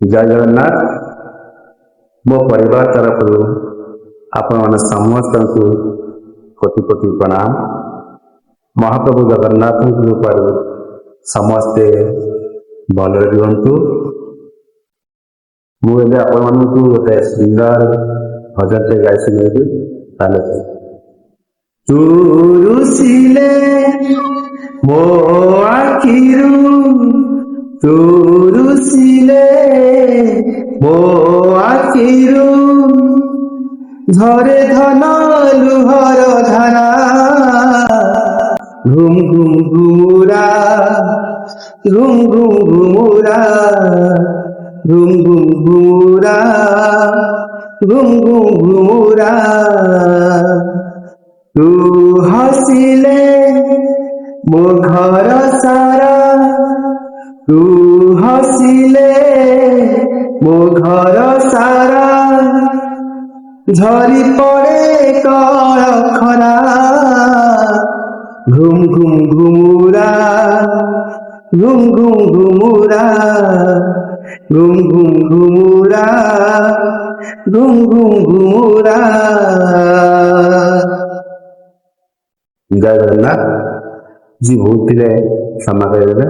ଜୟ ଜଗନ୍ନାଥ। ମୋ ପରିବାର ତରଫରୁ ଆପଣମାନେ ସମସ୍ତଙ୍କୁ କୋଟି କୋଟି ପ୍ରଣାମ। ମହାପ୍ରଭୁ ଜଗନ୍ନାଥଙ୍କ କୃପାରୁ ସମସ୍ତେ ଭଲରେ ରୁହନ୍ତୁ। ମୁଁ ଏବେ ଆପଣମାନଙ୍କୁ ଗୋଟେ ସୁନ୍ଦର ଭଜନଟେ ଗାଇ ଶୁଣେଇବି। ତାହେଲେ ତୁ ରୁଷିଲେ ମୋ ଆଖିରୁ, ତୁ ରୁଷିଲେ ମୋ ଆଖିରୁ ଝରେ ଧନ ଲୁହର ଧାରା, ଘୁମ ଘୁମ ଘୁମୁରା, ଘୁମ ଘୁମ ଘୁମୁରା, ଘୁମ ଘୁମ ଘୁମୁରା, ଘୁମ ଘୁମ ଘୁମୁରା। ତୁ ହସିଲେ ମୋ ଘର ସାରା, ତୁ ହସିଲେ ମୋ ଘର ସାରା ঝরি পড়ে কল খরা, ঘুম ঘুম ঘুমুরা, ঘুম ঘুম ঘুমুরা, ঘুম ঘুম ঘুমুরা, ঘুম ঘুম ঘুমুরা। জয় জগন্নাথ। জি ভুল ଥିଲେ କ୍ଷମା କରିଦେବେ।